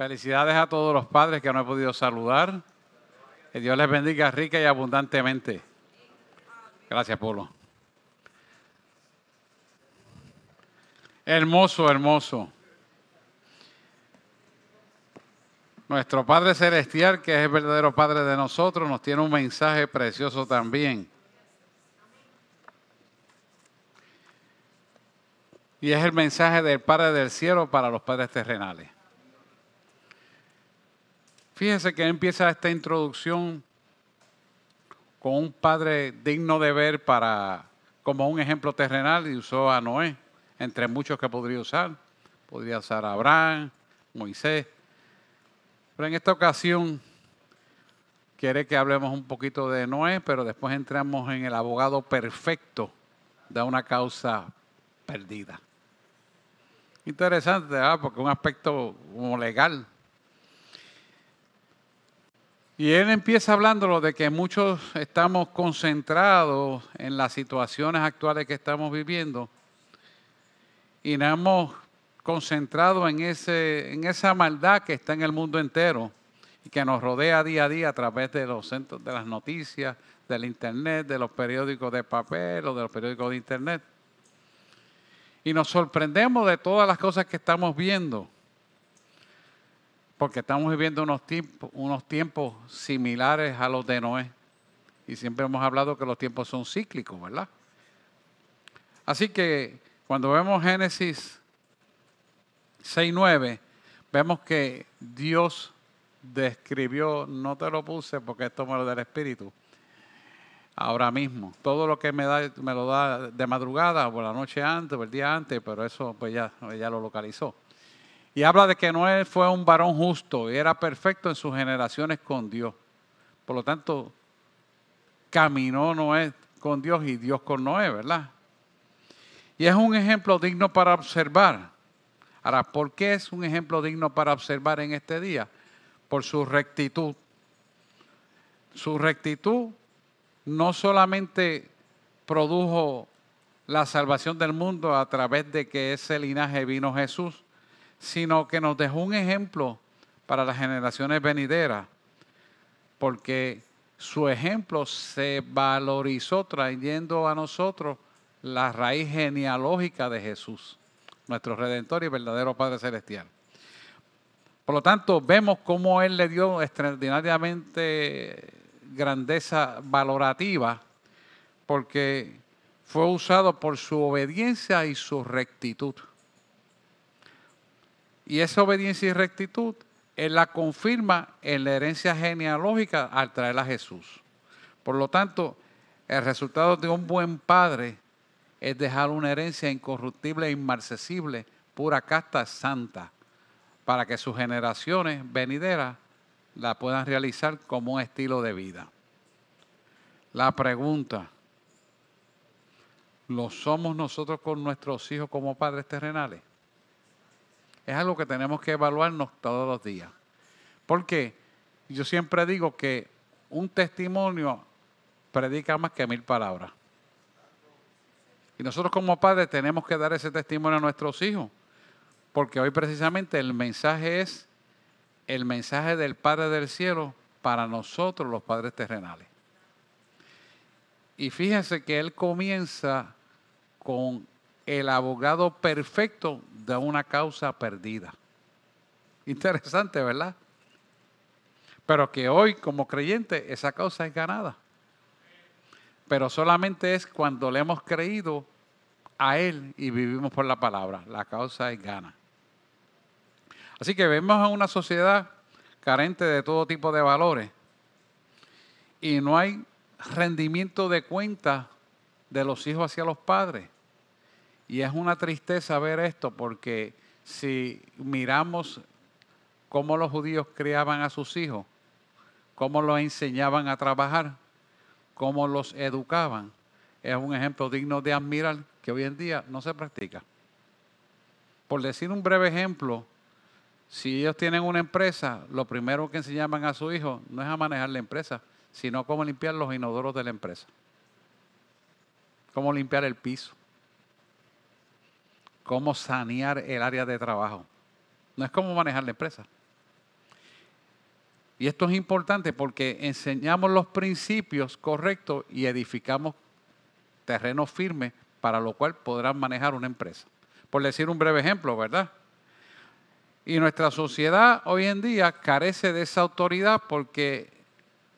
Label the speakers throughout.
Speaker 1: Felicidades a todos los padres que no he podido saludar. Que Dios les bendiga rica y abundantemente. Gracias, Polo. Hermoso, hermoso. Nuestro Padre Celestial, que es el verdadero Padre de nosotros, nos tiene un mensaje precioso también. Y es el mensaje del Padre del Cielo para los padres terrenales. Fíjense que empieza esta introducción con un padre digno de ver como un ejemplo terrenal, y usó a Noé, entre muchos que podría usar. Podría usar a Abraham, Moisés. Pero en esta ocasión quiere que hablemos un poquito de Noé, pero después entramos en el abogado perfecto de una causa perdida. Interesante, ¿verdad? Porque es un aspecto como legal. Y él empieza hablándolo de que muchos estamos concentrados en las situaciones actuales que estamos viviendo y nos hemos concentrado en esa maldad que está en el mundo entero y que nos rodea día a día a través de los centros de las noticias, del internet, de los periódicos de papel o de los periódicos de internet. Y nos sorprendemos de todas las cosas que estamos viendo, porque estamos viviendo unos tiempos similares a los de Noé. Y siempre hemos hablado que los tiempos son cíclicos, ¿verdad? Así que cuando vemos Génesis 6:9, vemos que Dios describió, no te lo puse porque esto me lo da el Espíritu, ahora mismo. Todo lo que me lo da de madrugada, o la noche antes, o el día antes, pero eso pues ya lo localizó. Y habla de que Noé fue un varón justo y era perfecto en sus generaciones con Dios. Por lo tanto, caminó Noé con Dios y Dios con Noé, ¿verdad? Y es un ejemplo digno para observar. Ahora, ¿por qué es un ejemplo digno para observar en este día? Por su rectitud. Su rectitud no solamente produjo la salvación del mundo a través de que ese linaje vino Jesús, sino que nos dejó un ejemplo para las generaciones venideras, porque su ejemplo se valorizó trayendo a nosotros la raíz genealógica de Jesús, nuestro Redentor y verdadero Padre Celestial. Por lo tanto, vemos cómo Él le dio extraordinariamente grandeza valorativa, porque fue usado por su obediencia y su rectitud. Y esa obediencia y rectitud, Él la confirma en la herencia genealógica al traer a Jesús. Por lo tanto, el resultado de un buen padre es dejar una herencia incorruptible e inmarcesible, pura, casta, santa, para que sus generaciones venideras la puedan realizar como un estilo de vida. La pregunta, ¿lo somos nosotros con nuestros hijos como padres terrenales? Es algo que tenemos que evaluarnos todos los días. Porque yo siempre digo que un testimonio predica más que 1000 palabras. Y nosotros como padres tenemos que dar ese testimonio a nuestros hijos. Porque hoy precisamente el mensaje es el mensaje del Padre del Cielo para nosotros los padres terrenales. Y fíjense que Él comienza con el abogado perfecto de una causa perdida. Interesante, ¿verdad? Pero que hoy, como creyente, esa causa es ganada. Pero solamente es cuando le hemos creído a Él y vivimos por la palabra. La causa es gana. Así que vemos en una sociedad carente de todo tipo de valores y no hay rendimiento de cuenta de los hijos hacia los padres. Y es una tristeza ver esto, porque si miramos cómo los judíos criaban a sus hijos, cómo los enseñaban a trabajar, cómo los educaban, es un ejemplo digno de admirar que hoy en día no se practica. Por decir un breve ejemplo, si ellos tienen una empresa, lo primero que enseñaban a su hijo no es a manejar la empresa, sino cómo limpiar los inodoros de la empresa, cómo limpiar el piso, cómo sanear el área de trabajo. No es cómo manejar la empresa. Y esto es importante porque enseñamos los principios correctos y edificamos terreno firme para lo cual podrán manejar una empresa. Por decir un breve ejemplo, ¿verdad? Y nuestra sociedad hoy en día carece de esa autoridad porque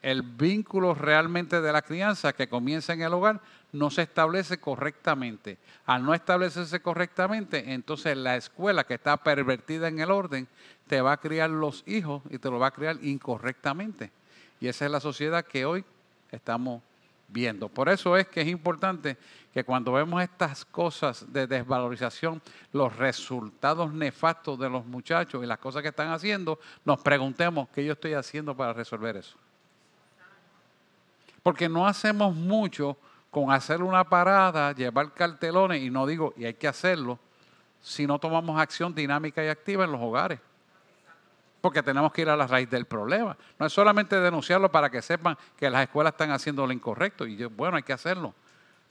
Speaker 1: el vínculo realmente de la crianza que comienza en el hogar no se establece correctamente. Al no establecerse correctamente, entonces la escuela que está pervertida en el orden te va a criar los hijos y te lo va a criar incorrectamente. Y esa es la sociedad que hoy estamos viendo. Por eso es que es importante que cuando vemos estas cosas de desvalorización, los resultados nefastos de los muchachos y las cosas que están haciendo, nos preguntemos qué yo estoy haciendo para resolver eso. Porque no hacemos mucho con hacer una parada, llevar cartelones, y no digo, y hay que hacerlo, si no tomamos acción dinámica y activa en los hogares. Porque tenemos que ir a la raíz del problema. No es solamente denunciarlo para que sepan que las escuelas están haciendo lo incorrecto. Y bueno, hay que hacerlo.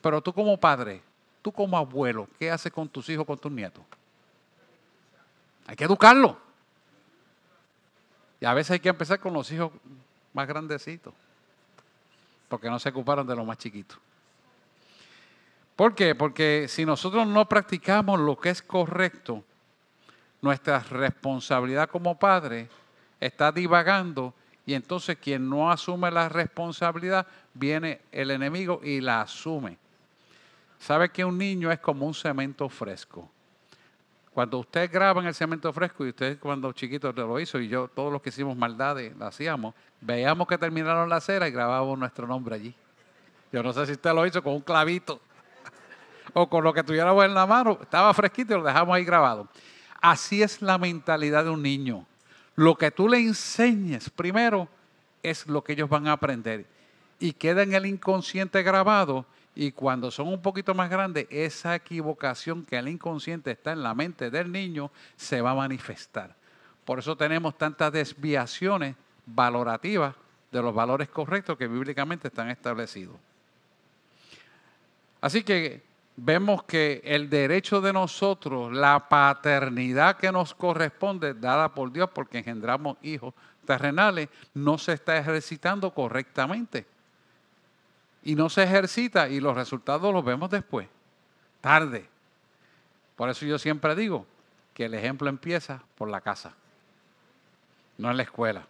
Speaker 1: Pero tú como padre, tú como abuelo, ¿qué haces con tus hijos, con tus nietos? Hay que educarlos. Y a veces hay que empezar con los hijos más grandecitos. Porque no se ocuparon de los más chiquitos. ¿Por qué? Porque si nosotros no practicamos lo que es correcto, nuestra responsabilidad como padre está divagando y entonces quien no asume la responsabilidad, viene el enemigo y la asume. ¿Sabe que un niño es como un cemento fresco? Cuando usted graba en el cemento fresco, y usted cuando chiquito lo hizo, y yo, todos los que hicimos maldades, lo hacíamos, veíamos que terminaron la acera y grabábamos nuestro nombre allí. Yo no sé si usted lo hizo con un clavito o con lo que tuviéramos en la mano, estaba fresquito y lo dejamos ahí grabado. Así es la mentalidad de un niño. Lo que tú le enseñes primero es lo que ellos van a aprender. Y queda en el inconsciente grabado. Y cuando son un poquito más grandes, esa equivocación que el inconsciente está en la mente del niño se va a manifestar. Por eso tenemos tantas desviaciones valorativas de los valores correctos que bíblicamente están establecidos. Así que vemos que el derecho de nosotros, la paternidad que nos corresponde, dada por Dios porque engendramos hijos terrenales, no se está ejercitando correctamente. Y no se ejercita y los resultados los vemos después, tarde. Por eso yo siempre digo que el ejemplo empieza por la casa, no en la escuela.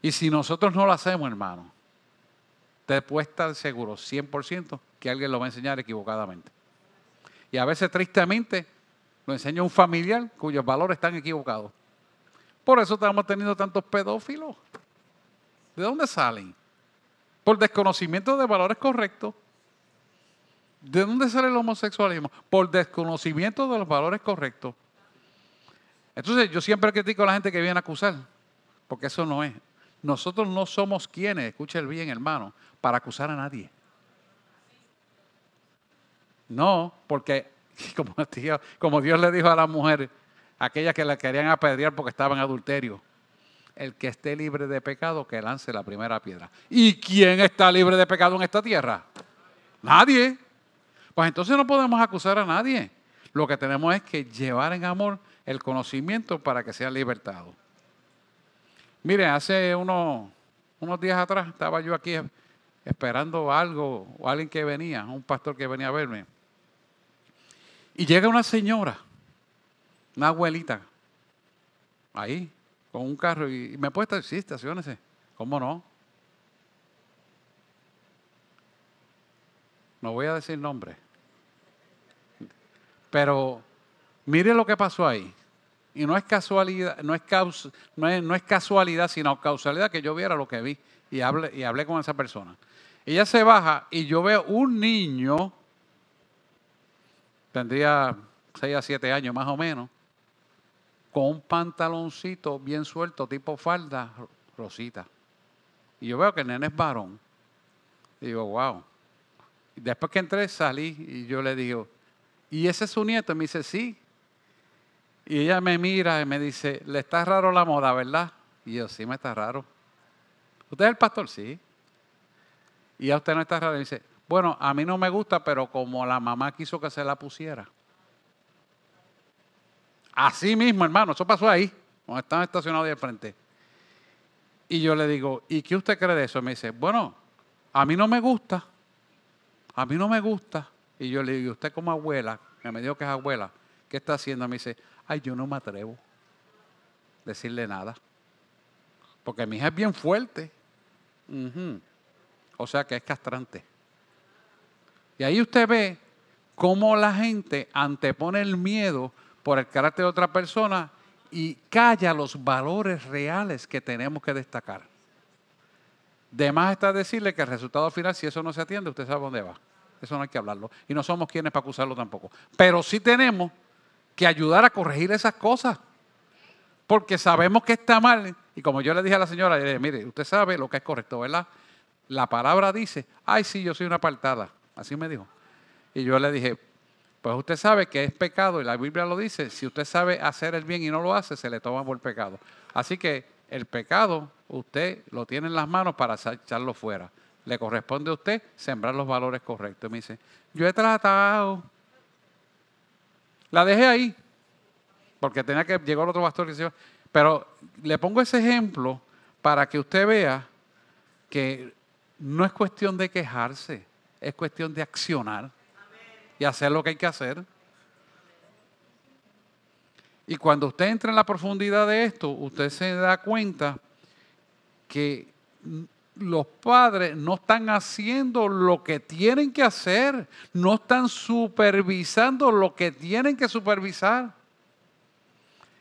Speaker 1: Y si nosotros no lo hacemos, hermano, te puede estar seguro 100% que alguien lo va a enseñar equivocadamente. Y a veces, tristemente, lo enseña un familiar cuyos valores están equivocados. Por eso estamos teniendo tantos pedófilos. ¿De dónde salen? Por desconocimiento de valores correctos. ¿De dónde sale el homosexualismo? Por desconocimiento de los valores correctos. Entonces, yo siempre critico a la gente que viene a acusar, porque eso no es. Nosotros no somos quienes, escuche bien, hermano, para acusar a nadie. No, porque como Dios le dijo a la mujer, aquella que la querían apedrear porque estaba en adulterio, el que esté libre de pecado, que lance la primera piedra. ¿Y quién está libre de pecado en esta tierra? Nadie. Pues entonces no podemos acusar a nadie. Lo que tenemos es que llevar en amor el conocimiento para que sea libertado. Mire, hace unos días atrás estaba yo aquí esperando algo o alguien que venía, un pastor que venía a verme. Y llega una señora, una abuelita, ahí, con un carro, y me puede estar, sí, estaciónese. ¿Cómo no? No voy a decir nombre. Pero mire lo que pasó ahí. Y no es casualidad, no es casualidad, sino causalidad que yo viera lo que vi y hablé con esa persona. Ella se baja y yo veo un niño, tendría 6 a 7 años más o menos, con un pantaloncito bien suelto, tipo falda rosita. Y yo veo que el nene es varón. Y digo, wow. Y después que entré, salí y yo le digo, ¿y ese es su nieto? Y me dice, sí. Y ella me mira y me dice, le está raro la moda, ¿verdad? Y yo, sí, me está raro. ¿Usted es el pastor? Sí. Y a usted no está raro. Y dice, bueno, a mí no me gusta, pero como la mamá quiso que se la pusiera. Así mismo, hermano, eso pasó ahí. cuando estaban estacionados ahí al frente. Y yo le digo, ¿y qué usted cree de eso? Me dice, bueno, a mí no me gusta. A mí no me gusta. Y yo le digo, usted como abuela, que me dijo que es abuela, ¿qué está haciendo? Me dice, ay, yo no me atrevo a decirle nada. Porque mi hija es bien fuerte. O sea que es castrante. Y ahí usted ve cómo la gente antepone el miedo por el carácter de otra persona y calla los valores reales que tenemos que destacar. De más está decirle que el resultado final, si eso no se atiende, usted sabe dónde va. Eso no hay que hablarlo. Y no somos quienes para acusarlo tampoco. Pero sí tenemos que ayudar a corregir esas cosas. Porque sabemos que está mal. Y como yo le dije a la señora, le dije, mire, usted sabe lo que es correcto, ¿verdad? La palabra dice, ay, sí, yo soy una apartada. Así me dijo. Y yo le dije, pues usted sabe que es pecado y la Biblia lo dice. Si usted sabe hacer el bien y no lo hace, se le toma por pecado. Así que el pecado usted lo tiene en las manos para echarlo fuera. Le corresponde a usted sembrar los valores correctos. Y me dice, yo he tratado. La dejé ahí. Porque tenía que llegar otro pastor y decía, pero le pongo ese ejemplo para que usted vea que no es cuestión de quejarse, es cuestión de accionar y hacer lo que hay que hacer. Y cuando usted entra en la profundidad de esto, usted se da cuenta que los padres no están haciendo lo que tienen que hacer, no están supervisando lo que tienen que supervisar.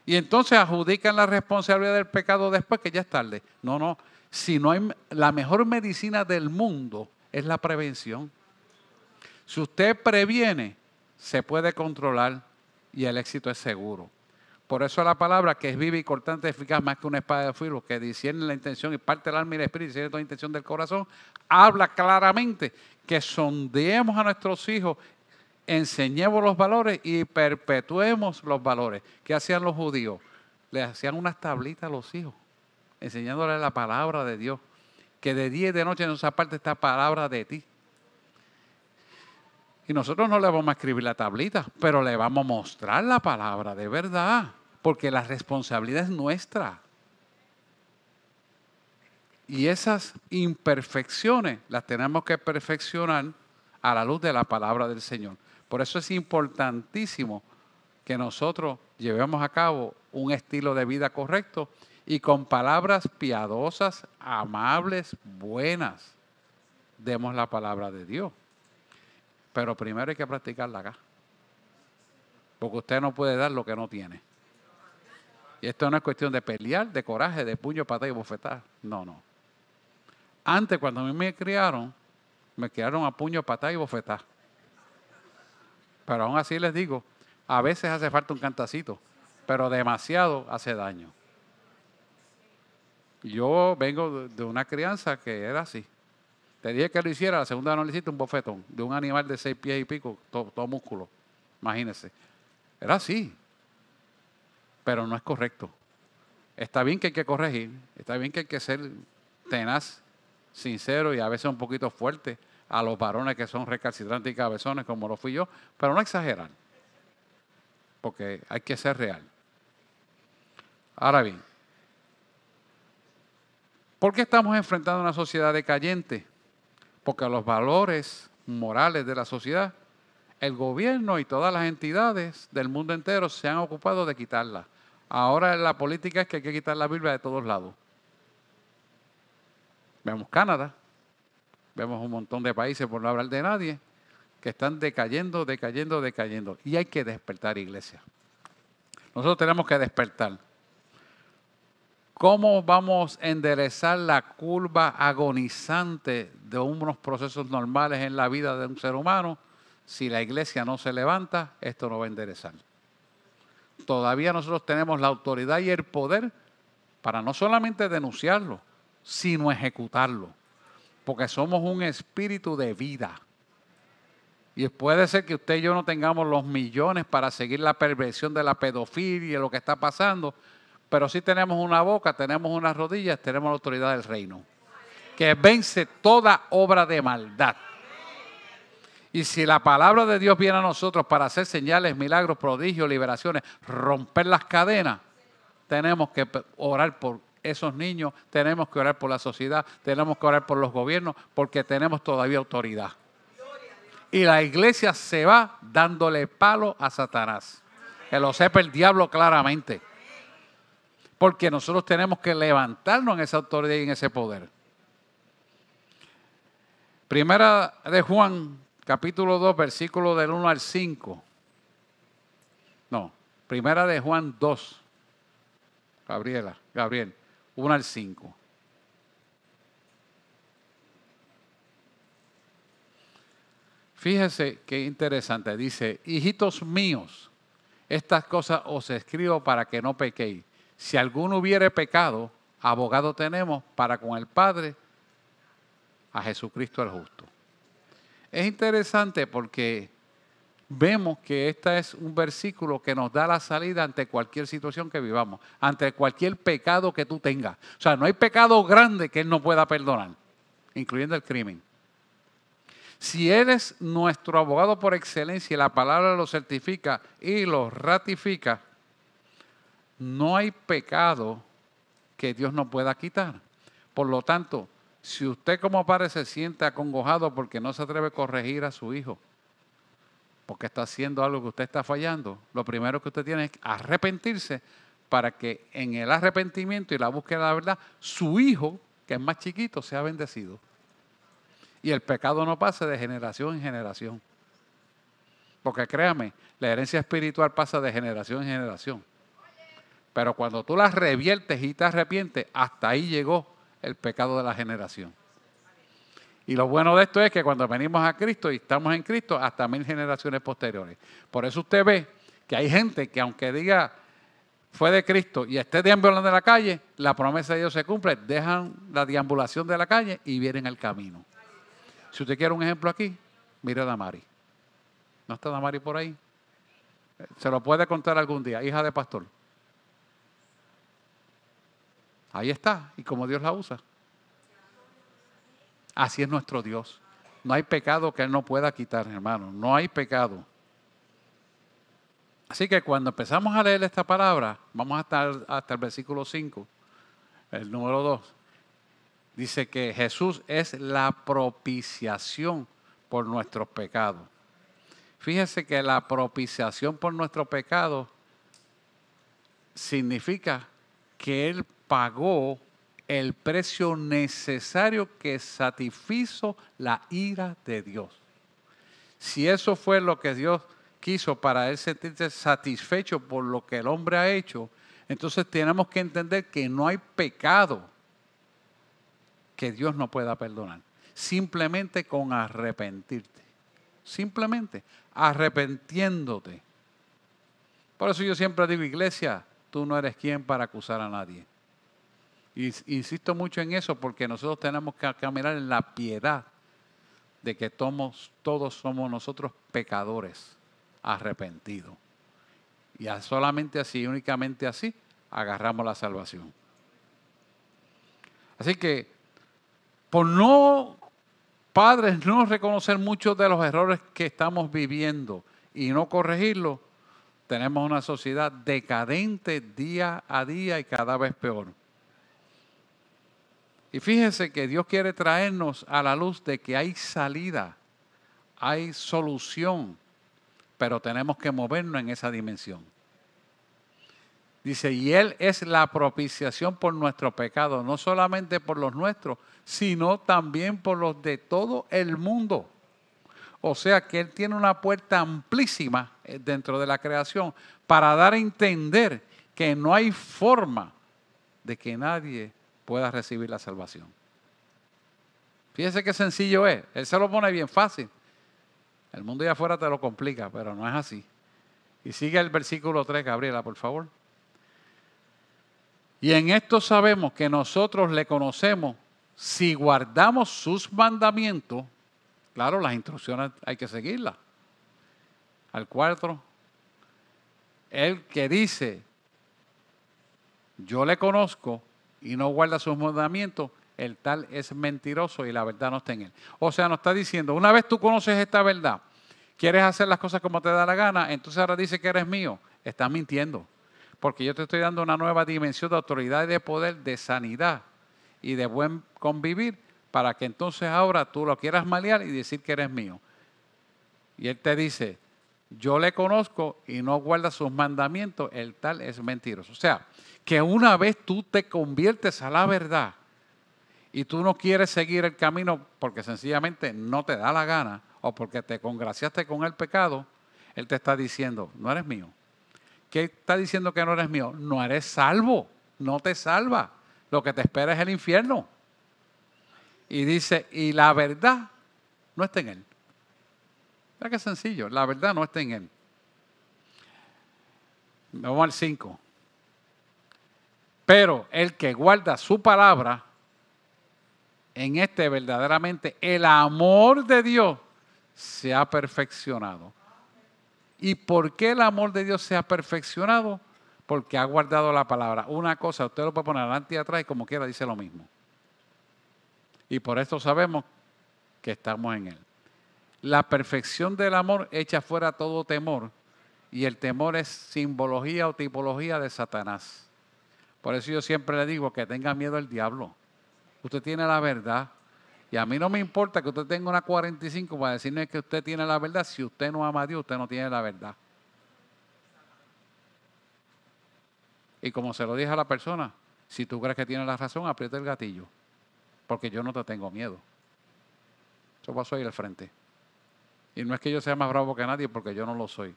Speaker 1: Y entonces adjudican la responsabilidad del pecado después que ya es tarde. No, si no hay, la mejor medicina del mundo es la prevención. Si usted previene, se puede controlar y el éxito es seguro. Por eso la palabra que es viva y cortante, eficaz más que una espada de filo, que discierne la intención y parte del alma y el espíritu, y discierne toda intención del corazón, habla claramente que sondeemos a nuestros hijos, enseñemos los valores y perpetuemos los valores. ¿Qué hacían los judíos? Le hacían unas tablitas a los hijos, enseñándoles la palabra de Dios, que de día y de noche nos aparte esta palabra de ti. Y nosotros no le vamos a escribir la tablita, pero le vamos a mostrar la palabra de verdad, porque la responsabilidad es nuestra. Y esas imperfecciones las tenemos que perfeccionar a la luz de la palabra del Señor. Por eso es importantísimo que nosotros llevemos a cabo un estilo de vida correcto y con palabras piadosas, amables, buenas, demos la palabra de Dios. Pero primero hay que practicarla acá. Porque usted no puede dar lo que no tiene. Y esto no es cuestión de pelear, de coraje, de puño, patada y bofetada. No. Antes, cuando a mí me criaron a puño, patada y bofetada. Pero aún así les digo, a veces hace falta un cantacito, pero demasiado hace daño. Yo vengo de una crianza que era así. Te dije que lo hiciera, la segunda no le hiciste un bofetón de un animal de 6 pies y pico, todo músculo. Imagínense. Era así. Pero no es correcto. Está bien que hay que corregir, está bien que hay que ser tenaz, sincero y a veces un poquito fuerte a los varones que son recalcitrantes y cabezones como lo fui yo, pero no exagerar. Porque hay que ser real. Ahora bien, ¿por qué estamos enfrentando una sociedad decayente? Porque los valores morales de la sociedad, el gobierno y todas las entidades del mundo entero se han ocupado de quitarla. Ahora la política es que hay que quitar la Biblia de todos lados. Vemos Canadá, vemos un montón de países, por no hablar de nadie, que están decayendo. Y hay que despertar, iglesia. Nosotros tenemos que despertar. ¿Cómo vamos a enderezar la curva agonizante de unos procesos normales en la vida de un ser humano? Si la iglesia no se levanta, esto no va a enderezar. Todavía nosotros tenemos la autoridad y el poder para no solamente denunciarlo, sino ejecutarlo. Porque somos un espíritu de vida. Y puede ser que usted y yo no tengamos los millones para seguir la perversión de la pedofilia y lo que está pasando, pero sí tenemos una boca, tenemos unas rodillas, tenemos la autoridad del reino, que vence toda obra de maldad. Y si la palabra de Dios viene a nosotros para hacer señales, milagros, prodigios, liberaciones, romper las cadenas, tenemos que orar por esos niños, tenemos que orar por la sociedad, tenemos que orar por los gobiernos, porque tenemos todavía autoridad. Y la iglesia se va dándole palo a Satanás. Que lo sepa el diablo claramente. Porque nosotros tenemos que levantarnos en esa autoridad y en ese poder. Primera de Juan, capítulo 2, versículo del 1 al 5. No, primera de Juan 2. Gabriel, 1 al 5. Fíjese qué interesante. Dice, hijitos míos, estas cosas os escribo para que no pequéis. Si alguno hubiere pecado, abogado tenemos para con el Padre, a Jesucristo el justo. Es interesante porque vemos que este es un versículo que nos da la salida ante cualquier situación que vivamos, ante cualquier pecado que tú tengas. O sea, no hay pecado grande que Él no pueda perdonar, incluyendo el crimen. Si Él es nuestro abogado por excelencia y la palabra lo certifica y lo ratifica, no hay pecado que Dios no pueda quitar. Por lo tanto, si usted como padre se siente acongojado porque no se atreve a corregir a su hijo, porque está haciendo algo que usted está fallando, lo primero que usted tiene es arrepentirse para que en el arrepentimiento y la búsqueda de la verdad, su hijo, que es más chiquito, sea bendecido. Y el pecado no pase de generación en generación. Porque créame, la herencia espiritual pasa de generación en generación. Pero cuando tú la reviertes y te arrepientes, hasta ahí llegó el pecado de la generación. Y lo bueno de esto es que cuando venimos a Cristo y estamos en Cristo, hasta 1000 generaciones posteriores. Por eso usted ve que hay gente que aunque diga fue de Cristo y esté deambulando en la calle, la promesa de Dios se cumple, dejan la deambulación de la calle y vienen al camino. Si usted quiere un ejemplo aquí, mire a Damari. ¿No está Damari por ahí? Se lo puede contar algún día, hija de pastor. Ahí está, y como Dios la usa. Así es nuestro Dios. No hay pecado que Él no pueda quitar, hermano. No hay pecado. Así que cuando empezamos a leer esta palabra, vamos a estar hasta el versículo 5, el número 2. Dice que Jesús es la propiciación por nuestros pecados. Fíjese que la propiciación por nuestros pecados significa que Él pagó el precio necesario que satisfizo la ira de Dios. Si eso fue lo que Dios quiso para Él sentirse satisfecho por lo que el hombre ha hecho, entonces tenemos que entender que no hay pecado que Dios no pueda perdonar. Simplemente con arrepentirte. Simplemente arrepentiéndote. Por eso yo siempre digo, iglesia, tú no eres quien para acusar a nadie. Y insisto mucho en eso porque nosotros tenemos que caminar en la piedad de que todos somos nosotros pecadores arrepentidos. Y solamente así, únicamente así, agarramos la salvación. Así que, por padres, no reconocer muchos de los errores que estamos viviendo y no corregirlos, tenemos una sociedad decadente día a día y cada vez peor. Y fíjense que Dios quiere traernos a la luz de que hay salida, hay solución, pero tenemos que movernos en esa dimensión. Dice, y Él es la propiciación por nuestro pecado, no solamente por los nuestros, sino también por los de todo el mundo. O sea que Él tiene una puerta amplísima dentro de la creación para dar a entender que no hay forma de que nadie pueda recibir la salvación. Fíjense qué sencillo es. Él se lo pone bien fácil. El mundo de afuera te lo complica, pero no es así. Y sigue el versículo 3, Gabriela, por favor. Y en esto sabemos que nosotros le conocemos si guardamos sus mandamientos. Claro, las instrucciones hay que seguirlas. Al 4, el que dice, yo le conozco y no guarda sus mandamientos, el tal es mentiroso y la verdad no está en él. O sea, nos está diciendo, una vez tú conoces esta verdad, quieres hacer las cosas como te da la gana, entonces ahora dice que eres mío, estás mintiendo. porque yo te estoy dando una nueva dimensión de autoridad y de poder, de sanidad y de buen convivir, para que entonces ahora tú lo quieras malear y decir que eres mío. Y Él te dice, yo le conozco y no guarda sus mandamientos, el tal es mentiroso. O sea, que una vez tú te conviertes a la verdad y tú no quieres seguir el camino porque sencillamente no te da la gana o porque te congraciaste con el pecado, Él te está diciendo, no eres mío. ¿Qué está diciendo que no eres mío? No eres salvo, no te salva. Lo que te espera es el infierno. Y dice, y la verdad no está en Él. Mira qué sencillo, la verdad no está en Él. Vamos al 5. Pero el que guarda su palabra, en este verdaderamente el amor de Dios se ha perfeccionado. ¿Y por qué el amor de Dios se ha perfeccionado? Porque ha guardado la palabra. Una cosa, usted lo puede poner adelante y atrás y como quiera dice lo mismo. Y por esto sabemos que estamos en Él. La perfección del amor echa fuera todo temor, y el temor es simbología o tipología de Satanás. Por eso yo siempre le digo que tenga miedo al diablo. Usted tiene la verdad. Y a mí no me importa que usted tenga una 45 para decirme que usted tiene la verdad. Si usted no ama a Dios, usted no tiene la verdad. Y como se lo dije a la persona, si tú crees que tienes la razón, aprieta el gatillo. Porque yo no te tengo miedo. Eso pasó ahí al frente. Y no es que yo sea más bravo que nadie, porque yo no lo soy.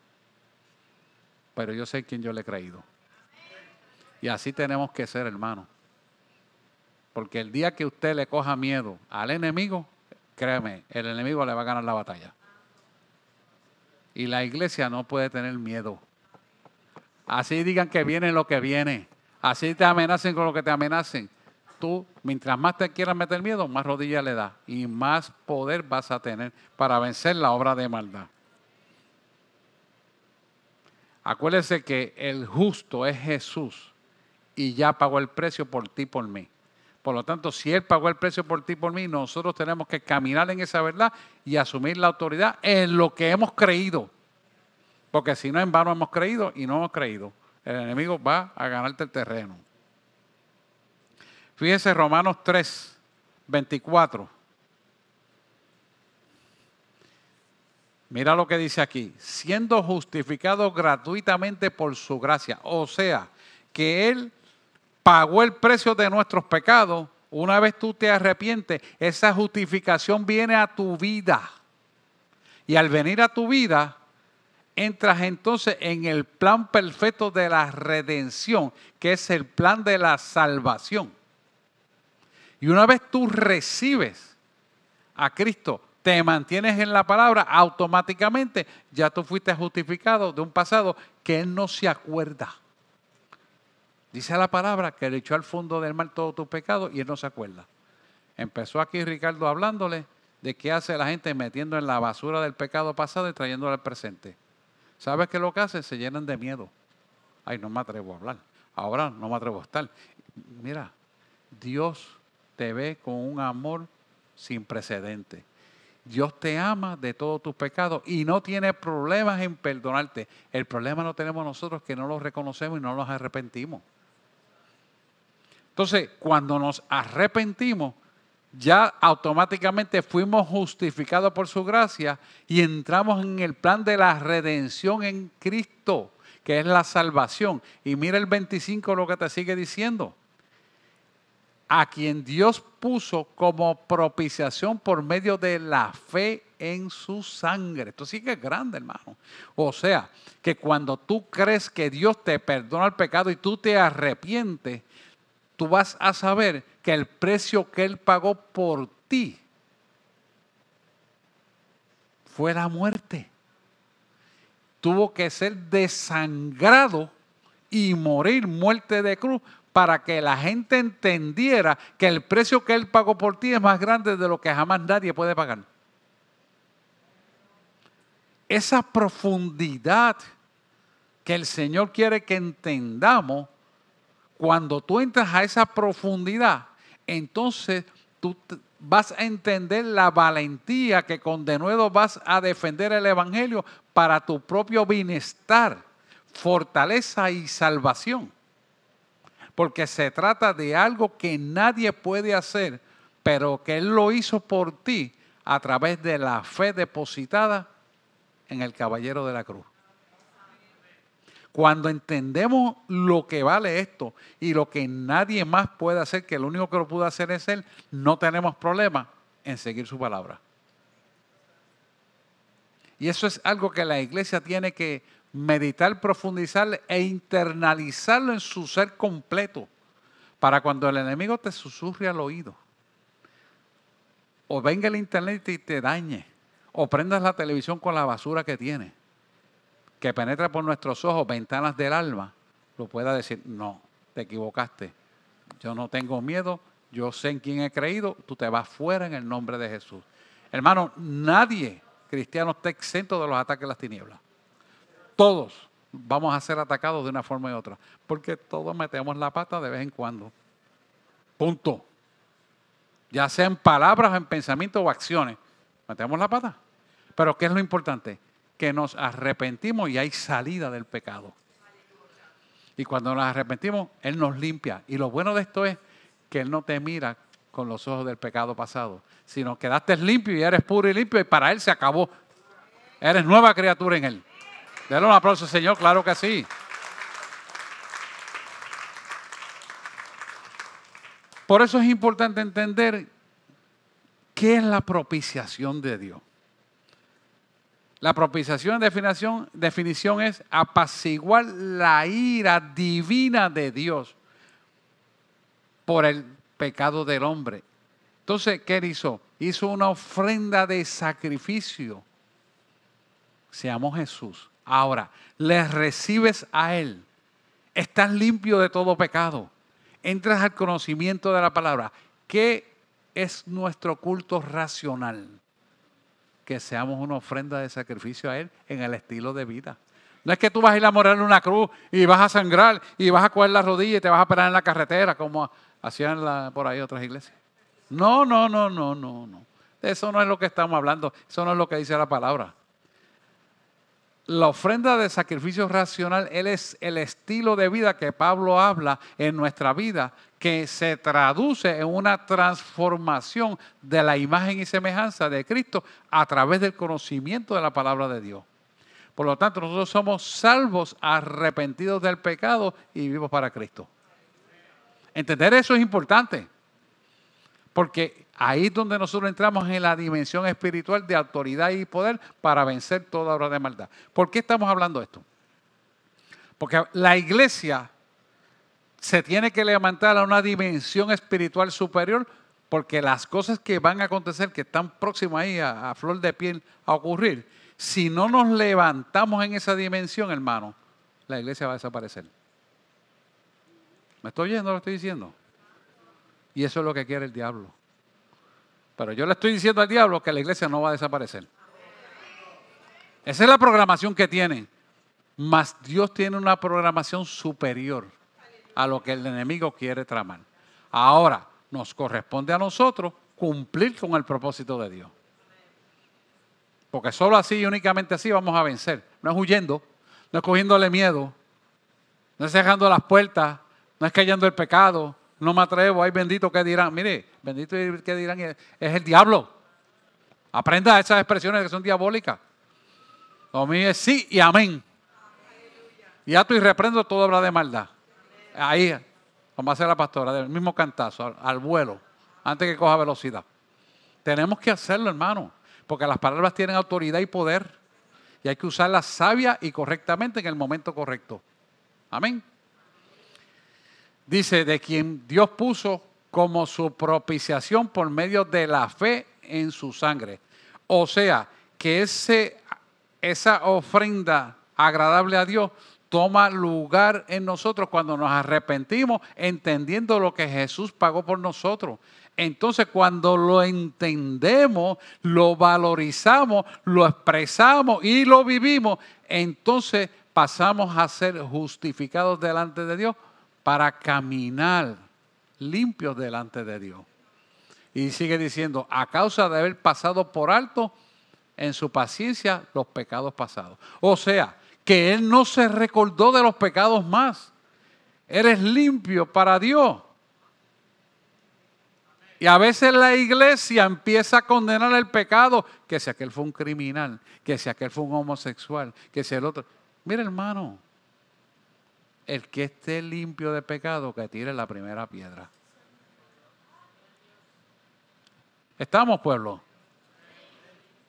Speaker 1: Pero yo sé quién yo le he creído. Y así tenemos que ser, hermano. Porque el día que usted le coja miedo al enemigo, créeme, el enemigo le va a ganar la batalla. Y la iglesia no puede tener miedo. Así digan que viene lo que viene. Así te amenacen con lo que te amenacen. Tú, mientras más te quieras meter miedo, más rodillas le das. Y más poder vas a tener para vencer la obra de maldad. Acuérdese que el justo es Jesús. Y ya pagó el precio por ti y por mí. Por lo tanto, si Él pagó el precio por ti y por mí, nosotros tenemos que caminar en esa verdad y asumir la autoridad en lo que hemos creído. Porque si no, en vano hemos creído y no hemos creído. El enemigo va a ganarte el terreno. Fíjese Romanos 3, 24. Mira lo que dice aquí. Siendo justificados gratuitamente por su gracia. O sea, que Él pagó el precio de nuestros pecados. Una vez tú te arrepientes, esa justificación viene a tu vida. Y al venir a tu vida, entras entonces en el plan perfecto de la redención, que es el plan de la salvación. Y una vez tú recibes a Cristo, te mantienes en la palabra, automáticamente ya tú fuiste justificado de un pasado que Él no se acuerda. Dice la palabra que le echó al fondo del mar todos tus pecados y Él no se acuerda. Empezó aquí Ricardo hablándole de qué hace la gente metiendo en la basura del pecado pasado y trayéndolo al presente. ¿Sabes qué es lo que hacen? Se llenan de miedo. Ay, no me atrevo a hablar. Ahora no me atrevo a estar. Mira, Dios te ve con un amor sin precedente. Dios te ama de todos tus pecados y no tiene problemas en perdonarte. El problema lo tenemos nosotros, que no lo reconocemos y no nos arrepentimos. Entonces, cuando nos arrepentimos, ya automáticamente fuimos justificados por su gracia y entramos en el plan de la redención en Cristo, que es la salvación. Y mira el 25 lo que te sigue diciendo. A quien Dios puso como propiciación por medio de la fe en su sangre. Esto sí que es grande, hermano. O sea, que cuando tú crees que Dios te perdona el pecado y tú te arrepientes, tú vas a saber que el precio que Él pagó por ti fue la muerte. Tuvo que ser desangrado y morir muerte de cruz para que la gente entendiera que el precio que Él pagó por ti es más grande de lo que jamás nadie puede pagar. Esa profundidad que el Señor quiere que entendamos, cuando tú entras a esa profundidad, entonces tú vas a entender la valentía que con denuedo vas a defender el Evangelio para tu propio bienestar. fortaleza y salvación. Porque se trata de algo que nadie puede hacer, pero que Él lo hizo por ti a través de la fe depositada en el caballero de la cruz. Cuando entendemos lo que vale esto y lo que nadie más puede hacer, que lo único que lo pudo hacer es Él, no tenemos problema en seguir su palabra. Y eso es algo que la iglesia tiene que meditar, profundizar e internalizarlo en su ser completo, para cuando el enemigo te susurre al oído, o venga el internet y te dañe, o prendas la televisión con la basura que tiene, que penetra por nuestros ojos, ventanas del alma, lo pueda decir: no, te equivocaste, yo no tengo miedo, yo sé en quién he creído, tú te vas fuera en el nombre de Jesús. Hermano, nadie cristiano está exento de los ataques de las tinieblas. Todos vamos a ser atacados de una forma u otra, porque todos metemos la pata de vez en cuando. Punto. Ya sea en palabras, en pensamientos o acciones, metemos la pata. Pero ¿qué es lo importante? Que nos arrepentimos y hay salida del pecado. Y cuando nos arrepentimos, Él nos limpia. Y lo bueno de esto es que Él no te mira con los ojos del pecado pasado, sino quedaste limpio y eres puro y limpio, y para Él se acabó. Eres nueva criatura en Él. Dale un aplauso, Señor, claro que sí. Por eso es importante entender qué es la propiciación de Dios. La propiciación en definición es apaciguar la ira divina de Dios por el pecado del hombre. Entonces, ¿qué Él hizo? Hizo una ofrenda de sacrificio. Se llamó Jesús. Ahora, le recibes a Él. Estás limpio de todo pecado. Entras al conocimiento de la palabra. ¿Qué es nuestro culto racional? Que seamos una ofrenda de sacrificio a Él en el estilo de vida. No es que tú vas a ir a morir en una cruz y vas a sangrar y vas a coger la rodilla y te vas a parar en la carretera como hacían por ahí otras iglesias. No. Eso no es lo que estamos hablando. Eso no es lo que dice la palabra. La ofrenda de sacrificio racional, Él es el estilo de vida que Pablo habla en nuestra vida, que se traduce en una transformación de la imagen y semejanza de Cristo a través del conocimiento de la palabra de Dios. Por lo tanto, nosotros somos salvos, arrepentidos del pecado y vivos para Cristo. Entender eso es importante, porque ahí es donde nosotros entramos en la dimensión espiritual de autoridad y poder para vencer toda obra de maldad. ¿Por qué estamos hablando de esto? Porque la iglesia se tiene que levantar a una dimensión espiritual superior, porque las cosas que van a acontecer, que están próximas ahí a flor de piel a ocurrir, si no nos levantamos en esa dimensión, hermano, la iglesia va a desaparecer. ¿Me estoy oyendo lo que estoy diciendo? Y eso es lo que quiere el diablo. Pero yo le estoy diciendo al diablo que la iglesia no va a desaparecer. Esa es la programación que tiene. Mas Dios tiene una programación superior a lo que el enemigo quiere tramar. Ahora, nos corresponde a nosotros cumplir con el propósito de Dios. Porque solo así y únicamente así vamos a vencer. No es huyendo, no es cogiéndole miedo, no es cerrando las puertas, no es cayendo el pecado. No me atrevo, ay bendito que dirán. Mire, bendito que dirán es el diablo. Aprenda esas expresiones que son diabólicas. Lo mío es sí y amén. Y ato y reprendo toda obra de maldad. Ahí, como hace la pastora, del mismo cantazo, al vuelo, antes que coja velocidad. Tenemos que hacerlo, hermano, porque las palabras tienen autoridad y poder. Y hay que usarlas sabia y correctamente en el momento correcto. Amén. Dice, de quien Dios puso como su propiciación por medio de la fe en su sangre. O sea, que esa ofrenda agradable a Dios toma lugar en nosotros cuando nos arrepentimos, entendiendo lo que Jesús pagó por nosotros. Entonces, cuando lo entendemos, lo valorizamos, lo expresamos y lo vivimos, entonces pasamos a ser justificados delante de Dios para caminar limpios delante de Dios. Y sigue diciendo, a causa de haber pasado por alto en su paciencia los pecados pasados. O sea, que Él no se recordó de los pecados más. Eres limpio para Dios. Y a veces la iglesia empieza a condenar el pecado, que si aquel fue un criminal, que si aquel fue un homosexual, que si el otro. Mira, hermano, el que esté limpio de pecado, que tire la primera piedra. ¿Estamos, pueblo?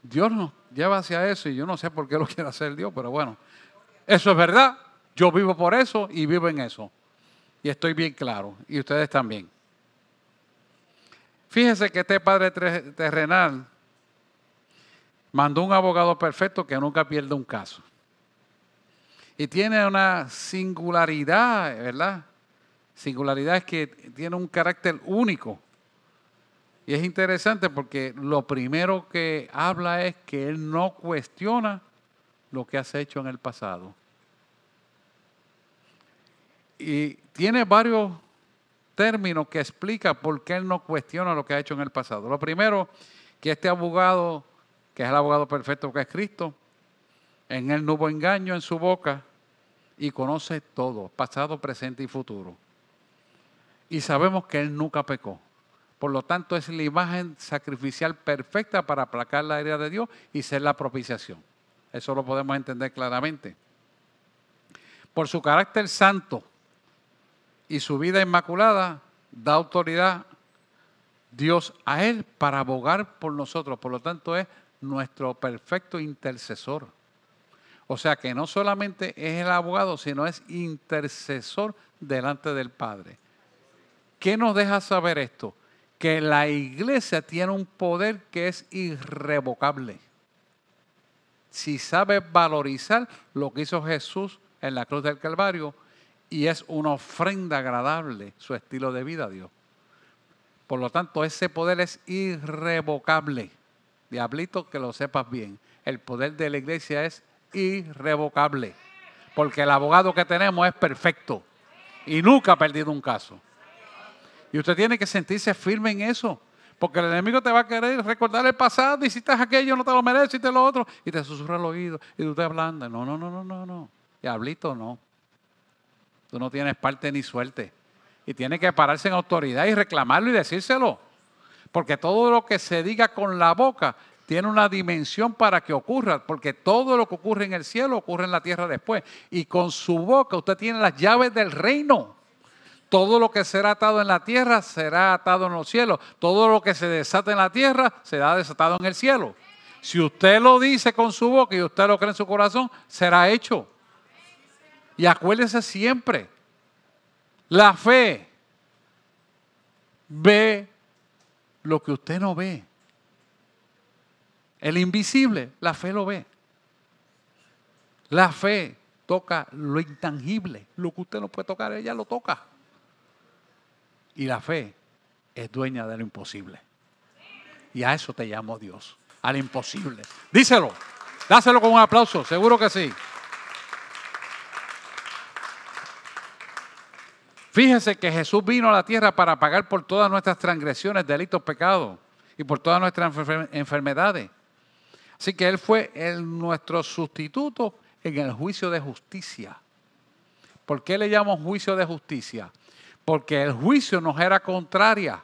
Speaker 1: Dios nos lleva hacia eso y yo no sé por qué lo quiere hacer Dios, pero bueno, eso es verdad. Yo vivo por eso y vivo en eso. Y estoy bien claro, y ustedes también. Fíjese que este Padre terrenal mandó un abogado perfecto que nunca pierde un caso. Y tiene una singularidad, ¿verdad? Singularidad es que tiene un carácter único. Y es interesante porque lo primero que habla es que Él no cuestiona lo que has hecho en el pasado. Y tiene varios términos que explica por qué Él no cuestiona lo que ha hecho en el pasado. Lo primero, que este abogado, que es el abogado perfecto que es Cristo, en Él no hubo engaño en su boca y conoce todo, pasado, presente y futuro. Y sabemos que Él nunca pecó. Por lo tanto, es la imagen sacrificial perfecta para aplacar la ira de Dios y ser la propiciación. Eso lo podemos entender claramente. Por su carácter santo y su vida inmaculada, da autoridad Dios a Él para abogar por nosotros. Por lo tanto, es nuestro perfecto intercesor. O sea que no solamente es el abogado, sino es intercesor delante del Padre. ¿Qué nos deja saber esto? Que la iglesia tiene un poder que es irrevocable. Si sabe valorizar lo que hizo Jesús en la cruz del Calvario, y es una ofrenda agradable su estilo de vida a Dios. Por lo tanto, ese poder es irrevocable. Diablito, que lo sepas bien. El poder de la iglesia es irrevocable. Porque el abogado que tenemos es perfecto. Y nunca ha perdido un caso. Y usted tiene que sentirse firme en eso. Porque el enemigo te va a querer recordar el pasado. Hiciste aquello, no te lo mereces, hiciste lo otro. Y te susurra el oído. Y tú te ablandas. No. Diablito, no. Tú no tienes parte ni suerte. Y tiene que pararse en autoridad y reclamarlo y decírselo. Porque todo lo que se diga con la boca tiene una dimensión para que ocurra. Porque todo lo que ocurre en el cielo ocurre en la tierra después. Y con su boca usted tiene las llaves del reino. Todo lo que será atado en la tierra será atado en los cielos. Todo lo que se desata en la tierra será desatado en el cielo. Si usted lo dice con su boca y usted lo cree en su corazón, será hecho. Y acuérdese siempre, la fe ve lo que usted no ve. El invisible, la fe lo ve. La fe toca lo intangible, lo que usted no puede tocar, ella lo toca. Y la fe es dueña de lo imposible. Y a eso te llamo Dios, al imposible. Díselo, dáselo con un aplauso, seguro que sí. Fíjese que Jesús vino a la tierra para pagar por todas nuestras transgresiones, delitos, pecados y por todas nuestras enfermedades. Así que Él fue nuestro sustituto en el juicio de justicia. ¿Por qué le llamo juicio de justicia? Porque el juicio nos era contraria.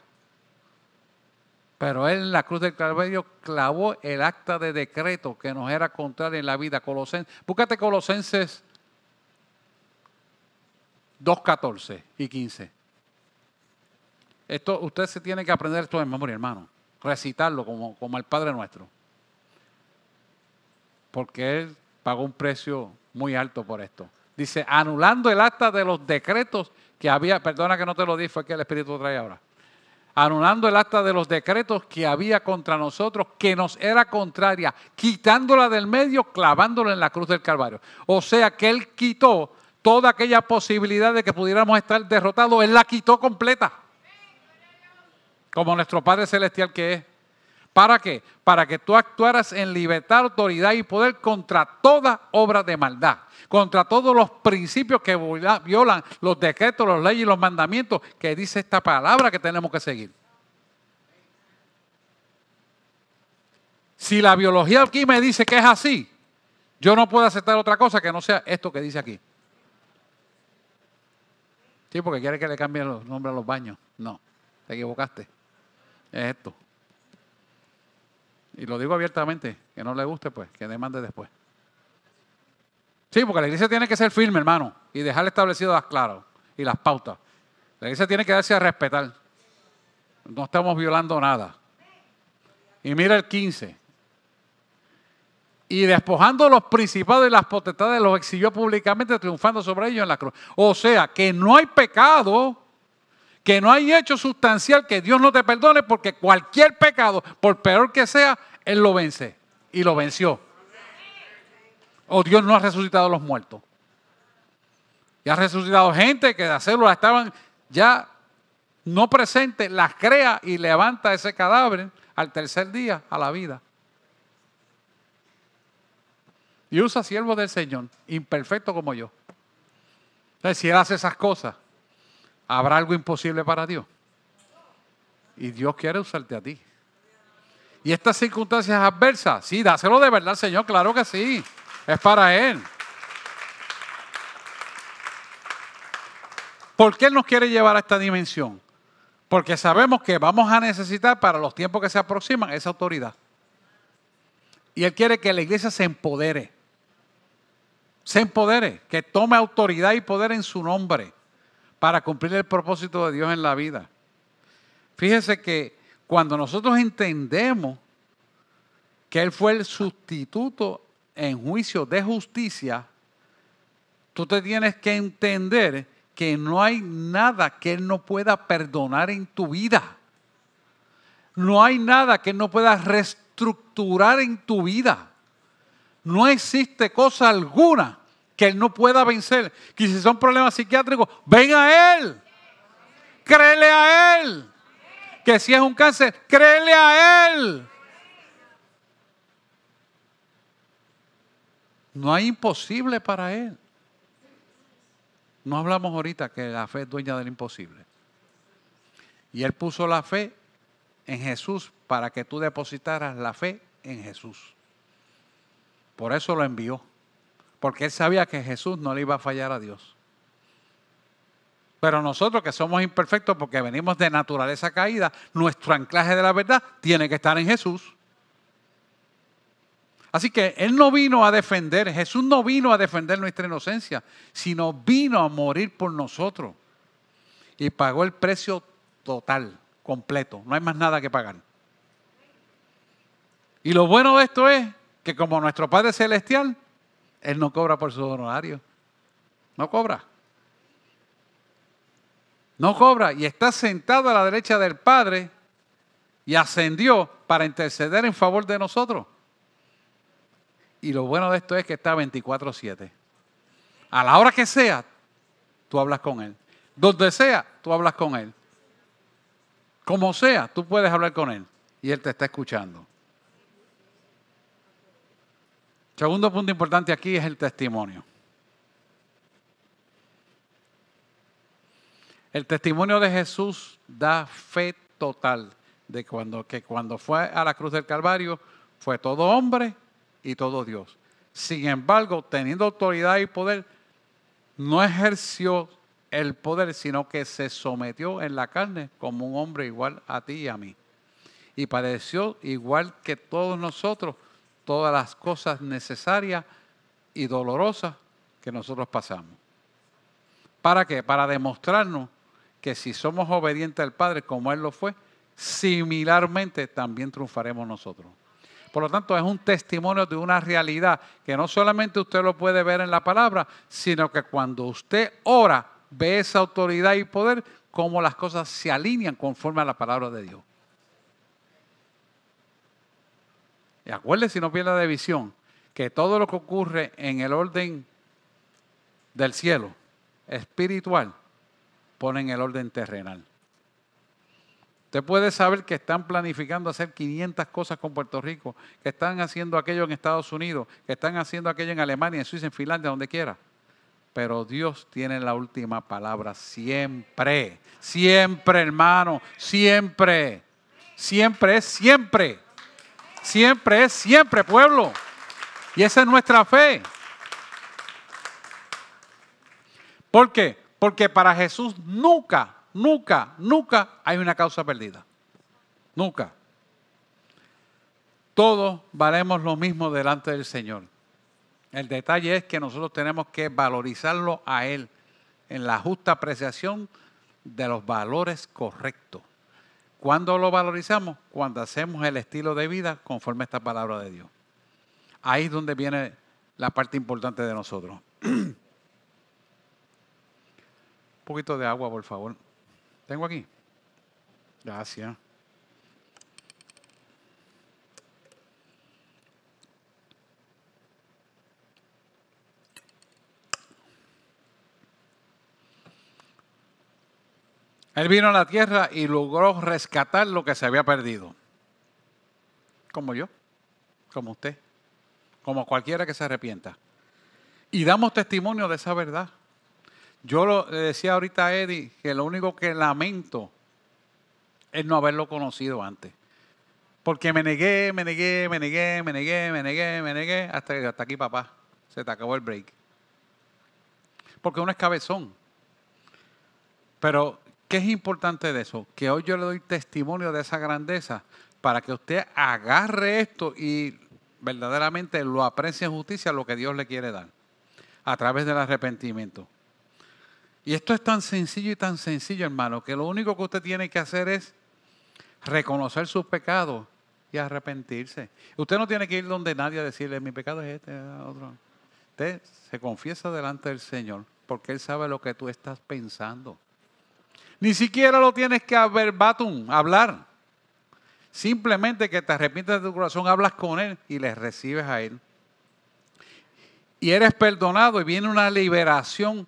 Speaker 1: Pero Él en la cruz del Calvario clavó el acta de decreto que nos era contraria en la vida. Búscate Colosenses 2:14 y 15. Esto, usted se tiene que aprender esto de memoria, hermano. Recitarlo como el Padre Nuestro. Porque Él pagó un precio muy alto por esto. Dice, anulando el acta de los decretos que había, perdona que no te lo di, fue que el Espíritu lo trae ahora. Anulando el acta de los decretos que había contra nosotros, que nos era contraria, quitándola del medio, clavándola en la cruz del Calvario. O sea que Él quitó toda aquella posibilidad de que pudiéramos estar derrotados, Él la quitó completa. Como nuestro Padre Celestial que es. ¿Para qué? Para que tú actuaras en libertad, autoridad y poder contra toda obra de maldad. Contra todos los principios que violan los decretos, las leyes y los mandamientos que dice esta palabra que tenemos que seguir. Si la biología aquí me dice que es así, Yo no puedo aceptar otra cosa que no sea esto que dice aquí. Sí, porque quiere que le cambien los nombres a los baños. No, te equivocaste. Es esto. Y lo digo abiertamente, que no le guste, pues, que demande después. Sí, porque la iglesia tiene que ser firme, hermano, y dejar establecido las claras y las pautas. La iglesia tiene que darse a respetar. No estamos violando nada. Y mira el 15. Y despojando los principados y las potestades, los exhibió públicamente, triunfando sobre ellos en la cruz. O sea, que no hay pecado, que no hay hecho sustancial que Dios no te perdone, porque cualquier pecado, por peor que sea, Él lo vence. Y lo venció. O Dios no ha resucitado a los muertos. Y ha resucitado gente que las células estaban ya no presentes, las crea y levanta ese cadáver al tercer día a la vida. Y usa siervos del Señor, imperfecto como yo. Entonces, si Él hace esas cosas, ¿habrá algo imposible para Dios? Y Dios quiere usarte a ti. Y estas circunstancias adversas, sí, dáselo de verdad, Señor, claro que sí. Es para Él. ¿Por qué Él nos quiere llevar a esta dimensión? Porque sabemos que vamos a necesitar para los tiempos que se aproximan esa autoridad. Y Él quiere que la iglesia se empodere. Se empodere, que tome autoridad y poder en su nombre para cumplir el propósito de Dios en la vida. Fíjese que cuando nosotros entendemos que Él fue el sustituto en juicio de justicia, tú te tienes que entender que no hay nada que Él no pueda perdonar en tu vida. No hay nada que Él no pueda reestructurar en tu vida. No existe cosa alguna que Él no pueda vencer. Que si son problemas psiquiátricos, ven a Él. Créele a Él. Que si es un cáncer, créele a Él. No hay imposible para Él. No hablamos ahorita que la fe es dueña del imposible. Y Él puso la fe en Jesús para que tú depositaras la fe en Jesús. Por eso lo envió. Porque Él sabía que Jesús no le iba a fallar a Dios. Pero nosotros que somos imperfectos porque venimos de naturaleza caída, nuestro anclaje de la verdad tiene que estar en Jesús. Así que Él no vino a defender, Jesús no vino a defender nuestra inocencia, sino vino a morir por nosotros. Y pagó el precio total, completo. No hay más nada que pagar. Y lo bueno de esto es que como nuestro Padre Celestial, Él no cobra por sus honorarios. No cobra. No cobra. Y está sentado a la derecha del Padre y ascendió para interceder en favor de nosotros. Y lo bueno de esto es que está 24/7. A la hora que sea, tú hablas con Él. Donde sea, tú hablas con Él. Como sea, tú puedes hablar con Él. Y Él te está escuchando. Segundo punto importante aquí es el testimonio. El testimonio de Jesús da fe total de que cuando fue a la cruz del Calvario fue todo hombre y todo Dios. Sin embargo, teniendo autoridad y poder, no ejerció el poder, sino que se sometió en la carne como un hombre igual a ti y a mí. Y padeció igual que todos nosotros todas las cosas necesarias y dolorosas que nosotros pasamos. ¿Para qué? Para demostrarnos que si somos obedientes al Padre como Él lo fue, similarmente también triunfaremos nosotros. Por lo tanto, es un testimonio de una realidad que no solamente usted lo puede ver en la palabra, sino que cuando usted ora, ve esa autoridad y poder, cómo las cosas se alinean conforme a la palabra de Dios. Y acuérdese, no pierda de visión, que todo lo que ocurre en el orden del cielo, espiritual, pone en el orden terrenal. Usted puede saber que están planificando hacer 500 cosas con Puerto Rico, que están haciendo aquello en Estados Unidos, que están haciendo aquello en Alemania, en Suiza, en Finlandia, donde quiera. Pero Dios tiene la última palabra siempre. Siempre, hermano, siempre. Siempre es siempre. Siempre es siempre, pueblo. Y esa es nuestra fe. ¿Por qué? Porque para Jesús nunca hay una causa perdida. Nunca. Todos valemos lo mismo delante del Señor. El detalle es que nosotros tenemos que valorizarlo a Él en la justa apreciación de los valores correctos. ¿Cuándo lo valorizamos? Cuando hacemos el estilo de vida conforme a esta palabra de Dios. Ahí es donde viene la parte importante de nosotros. Un poquito de agua, por favor. ¿Tengo aquí? Gracias. Él vino a la tierra y logró rescatar lo que se había perdido. Como yo, como usted, como cualquiera que se arrepienta. Y damos testimonio de esa verdad. Yo le decía ahorita a Eddie que lo único que lamento es no haberlo conocido antes. Porque me negué, hasta aquí, papá. Se te acabó el break. Porque uno es cabezón. Pero, ¿qué es importante de eso? Que hoy yo le doy testimonio de esa grandeza para que usted agarre esto y verdaderamente lo aprecie en justicia, lo que Dios le quiere dar a través del arrepentimiento. Y esto es tan sencillo, hermano, que lo único que usted tiene que hacer es reconocer sus pecados y arrepentirse. Usted no tiene que ir donde nadie a decirle, mi pecado es este, otro. Usted se confiesa delante del Señor porque Él sabe lo que tú estás pensando. Ni siquiera lo tienes que verbatim, hablar. Simplemente que te arrepientes de tu corazón, hablas con Él y le recibes a Él. Y eres perdonado y viene una liberación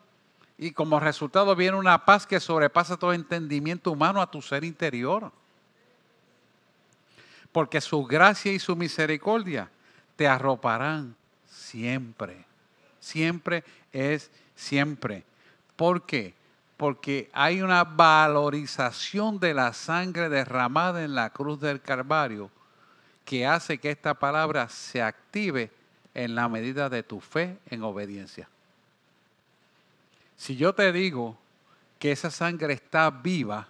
Speaker 1: y como resultado viene una paz que sobrepasa todo entendimiento humano a tu ser interior. Porque su gracia y su misericordia te arroparán siempre. Siempre es siempre. ¿Por qué? Porque hay una valorización de la sangre derramada en la cruz del Calvario que hace que esta palabra se active en la medida de tu fe en obediencia. Si yo te digo que esa sangre está viva,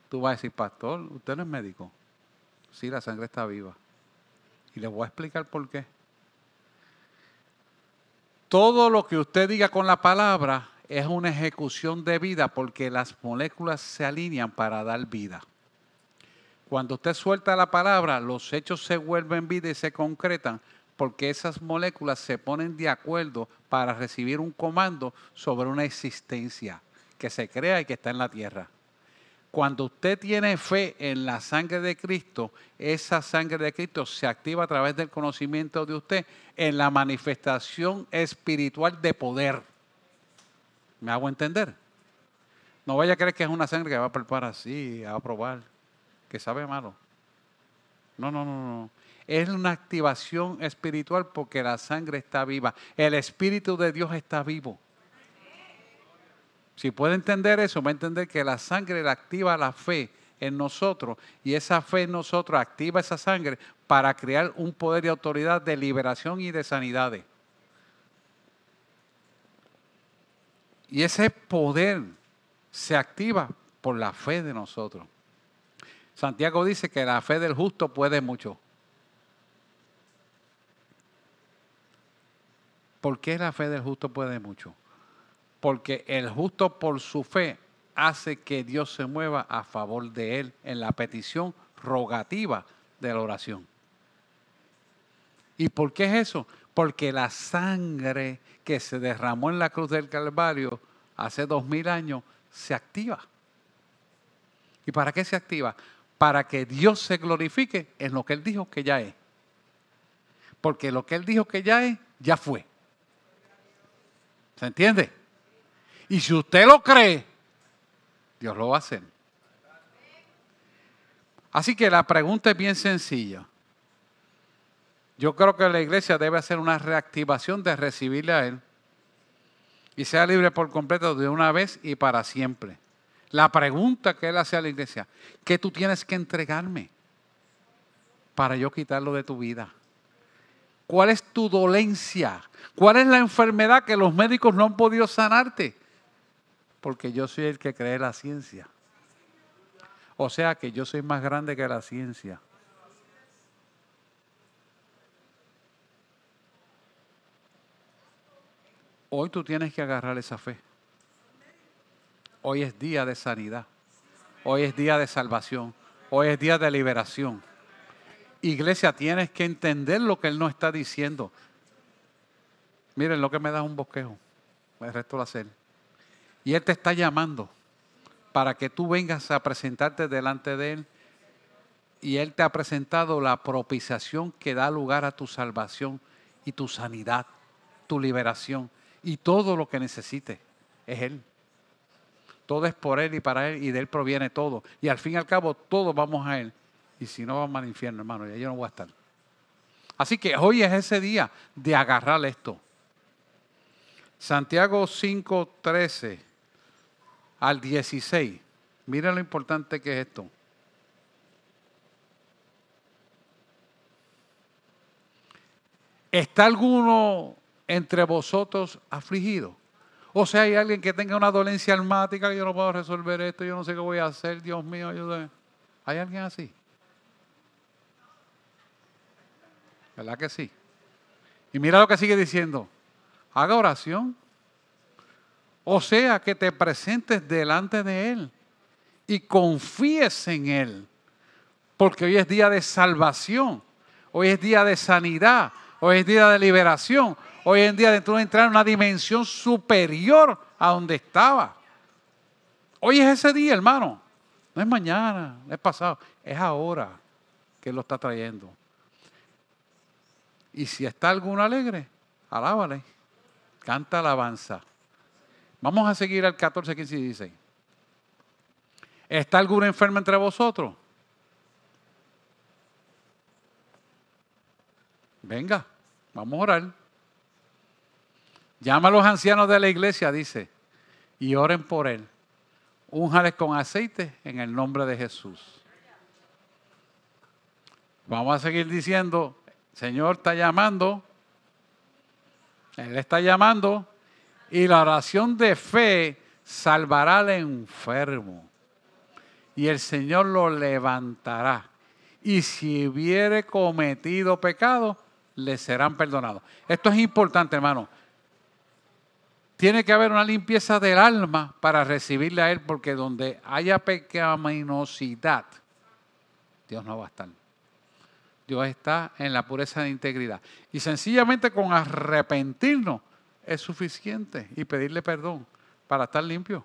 Speaker 1: tú vas a decir, pastor, usted no es médico. Sí, la sangre está viva. Y le voy a explicar por qué. Todo lo que usted diga con la palabra es una ejecución de vida porque las moléculas se alinean para dar vida. Cuando usted suelta la palabra, los hechos se vuelven vida y se concretan porque esas moléculas se ponen de acuerdo para recibir un comando sobre una existencia que se crea y que está en la tierra. Cuando usted tiene fe en la sangre de Cristo, esa sangre de Cristo se activa a través del conocimiento de usted en la manifestación espiritual de poder. ¿Me hago entender? No vaya a creer que es una sangre que va a palpar así, a probar, que sabe malo. No. Es una activación espiritual porque la sangre está viva. El Espíritu de Dios está vivo. Si puede entender eso, va a entender que la sangre le activa la fe en nosotros y esa fe en nosotros activa esa sangre para crear un poder y autoridad de liberación y de sanidades. Y ese poder se activa por la fe de nosotros. Santiago dice que la fe del justo puede mucho. ¿Por qué la fe del justo puede mucho? Porque el justo por su fe hace que Dios se mueva a favor de él en la petición rogativa de la oración. ¿Y por qué es eso? Porque la sangre que se derramó en la cruz del Calvario hace 2000 años se activa. ¿Y para qué se activa? Para que Dios se glorifique en lo que Él dijo que ya es. Porque lo que Él dijo que ya es, ya fue. ¿Se entiende? Y si usted lo cree, Dios lo va a hacer. Así que la pregunta es bien sencilla. Yo creo que la iglesia debe hacer una reactivación de recibirle a Él y sea libre por completo de una vez y para siempre. La pregunta que Él hace a la iglesia, ¿qué tú tienes que entregarme para yo quitarlo de tu vida? ¿Cuál es tu dolencia? ¿Cuál es la enfermedad que los médicos no han podido sanarte? Porque yo soy el que cree la ciencia. O sea que yo soy más grande que la ciencia. Hoy tú tienes que agarrar esa fe. Hoy es día de sanidad. Hoy es día de salvación. Hoy es día de liberación. Iglesia, tienes que entender lo que Él nos está diciendo. Miren, lo que me da un bosquejo. El resto lo hace. Y Él te está llamando para que tú vengas a presentarte delante de Él. Y Él te ha presentado la propiciación que da lugar a tu salvación y tu sanidad, tu liberación. Y todo lo que necesites es Él. Todo es por Él y para Él y de Él proviene todo. Y al fin y al cabo todos vamos a Él. Y si no, vamos al infierno, hermano, ya yo no voy a estar. Así que hoy es ese día de agarrar esto. Santiago 5:13 al 16. Miren lo importante que es esto. ¿Está alguno entre vosotros afligido? O sea, hay alguien que tenga una dolencia almática, que yo no puedo resolver esto, yo no sé qué voy a hacer, Dios mío, ayúdame. ¿Hay alguien así? ¿Verdad que sí? Y mira lo que sigue diciendo. Haga oración. O sea, que te presentes delante de Él y confíes en Él. Porque hoy es día de salvación. Hoy es día de sanidad. Hoy es día de liberación. Hoy es día de tú entrar en una dimensión superior a donde estaba. Hoy es ese día, hermano. No es mañana, no es pasado. Es ahora que Él lo está trayendo. Y si está alguno alegre, alábale. Canta alabanza. Vamos a seguir al 14, 15 y 16. ¿Está alguno enfermo entre vosotros? Venga, vamos a orar. Llama a los ancianos de la iglesia, dice, y oren por él. Únjales con aceite en el nombre de Jesús. Vamos a seguir diciendo, Señor está llamando, Él está llamando, y la oración de fe salvará al enfermo. Y el Señor lo levantará. Y si hubiere cometido pecado, le serán perdonados. Esto es importante, hermano. Tiene que haber una limpieza del alma para recibirle a Él, porque donde haya pecaminosidad, Dios no va a estar. Dios está en la pureza de integridad. Y sencillamente con arrepentirnos es suficiente y pedirle perdón para estar limpio.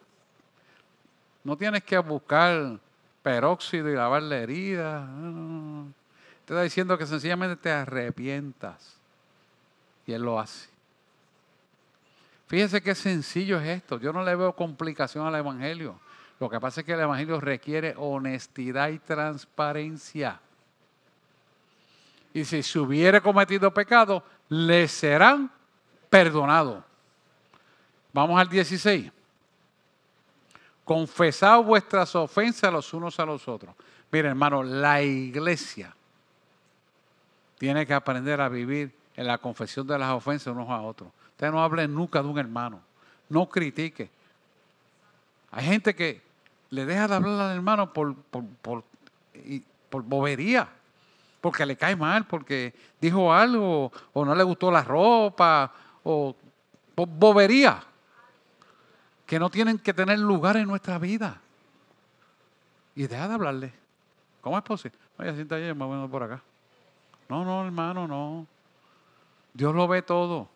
Speaker 1: No tienes que buscar peróxido y lavar la herida. No. Te está diciendo que sencillamente te arrepientas. Y Él lo hace. Fíjese qué sencillo es esto. Yo no le veo complicación al Evangelio. Lo que pasa es que el Evangelio requiere honestidad y transparencia. Y si se hubiere cometido pecado, le serán perdonados. Vamos al 16. Confesad vuestras ofensas los unos a los otros. Miren, hermano, la iglesia tiene que aprender a vivir en la confesión de las ofensas unos a otros. Usted no hable nunca de un hermano. No critique. Hay gente que le deja de hablar al hermano por bobería. Porque le cae mal, porque dijo algo, o no le gustó la ropa, o por bobería. Que no tienen que tener lugar en nuestra vida. Y deja de hablarle. ¿Cómo es posible? Oye, sienta ahí, más o menos por acá. No, hermano, no. Dios lo ve todo.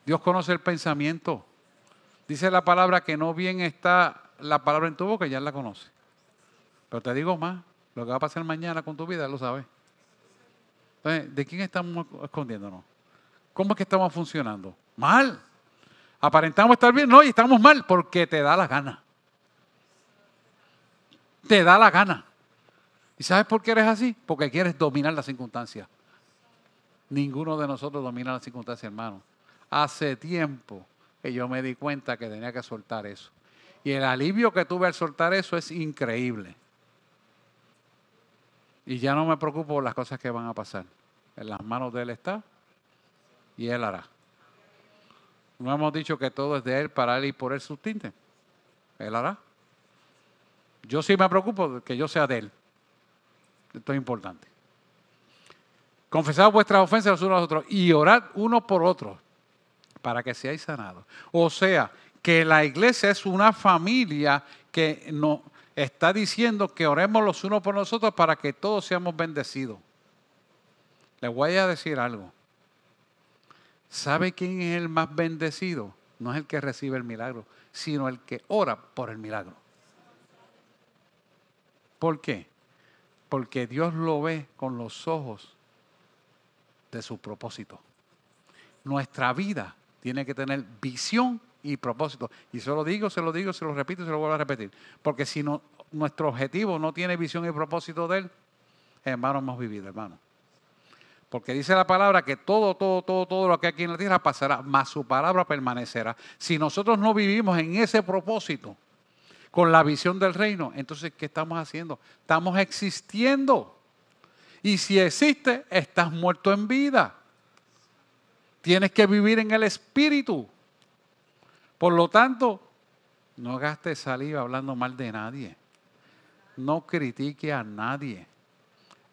Speaker 1: Dios conoce el pensamiento. Dice la palabra que no bien está la palabra en tu boca, ya la conoce. Pero te digo más, lo que va a pasar mañana con tu vida, Él lo sabe. Entonces, ¿de quién estamos escondiéndonos? ¿Cómo es que estamos funcionando? Mal. Aparentamos estar bien, no, y estamos mal porque te da la gana. Te da la gana. ¿Y sabes por qué eres así? Porque quieres dominar las circunstancias. Ninguno de nosotros domina las circunstancias, hermano. Hace tiempo que yo me di cuenta que tenía que soltar eso. Y el alivio que tuve al soltar eso es increíble. Y ya no me preocupo por las cosas que van a pasar. En las manos de Él está. y Él hará. No hemos dicho que todo es de Él, para Él y por Él sustinte. Él hará. Yo sí me preocupo de que yo sea de Él. Esto es importante. Confesad vuestras ofensas los unos a los otros y orad unos por otros para que seáis sanados. O sea, que la iglesia es una familia que nos está diciendo que oremos los unos por nosotros para que todos seamos bendecidos. Les voy a decir algo. ¿Sabe quién es el más bendecido? No es el que recibe el milagro, sino el que ora por el milagro. ¿Por qué? Porque Dios lo ve con los ojos de su propósito. Nuestra vida tiene que tener visión y propósito. Y se lo digo, se lo repito y se lo vuelvo a repetir. Porque si no, nuestro objetivo no tiene visión y propósito de Él, hermano, hemos vivido, hermano. Porque dice la palabra que todo lo que hay aquí en la tierra pasará, mas su palabra permanecerá. Si nosotros no vivimos en ese propósito, con la visión del reino, entonces, ¿qué estamos haciendo? Estamos existiendo. Y si existe, estás muerto en vida. Tienes que vivir en el Espíritu. Por lo tanto, no gastes saliva hablando mal de nadie. No critique a nadie.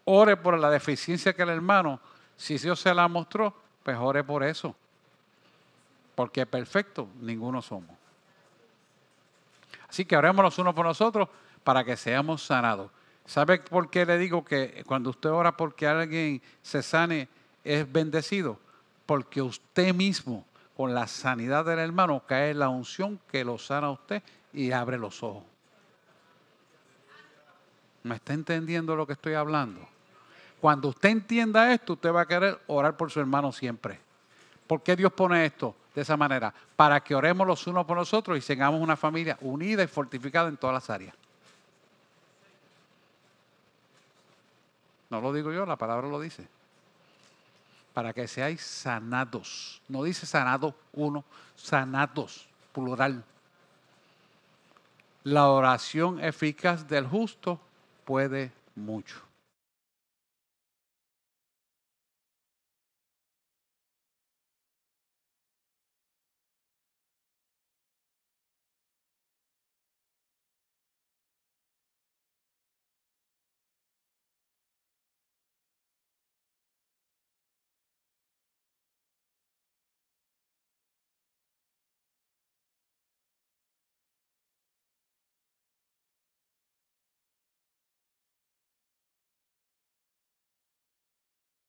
Speaker 1: Ore por la deficiencia que el hermano, si Dios se la mostró, pues ore por eso. Porque perfecto, ninguno somos. Así que oremos los unos por nosotros para que seamos sanados. ¿Sabe por qué le digo que cuando usted ora porque alguien se sane es bendecido? Porque usted mismo, con la sanidad del hermano, cae en la unción que lo sana a usted y abre los ojos. ¿Me está entendiendo lo que estoy hablando? Cuando usted entienda esto, usted va a querer orar por su hermano siempre. ¿Por qué Dios pone esto de esa manera? Para que oremos los unos por nosotros y tengamos una familia unida y fortificada en todas las áreas. No lo digo yo, la palabra lo dice. Para que seáis sanados. No dice sanado uno, sanados, plural. La oración eficaz del justo puede mucho.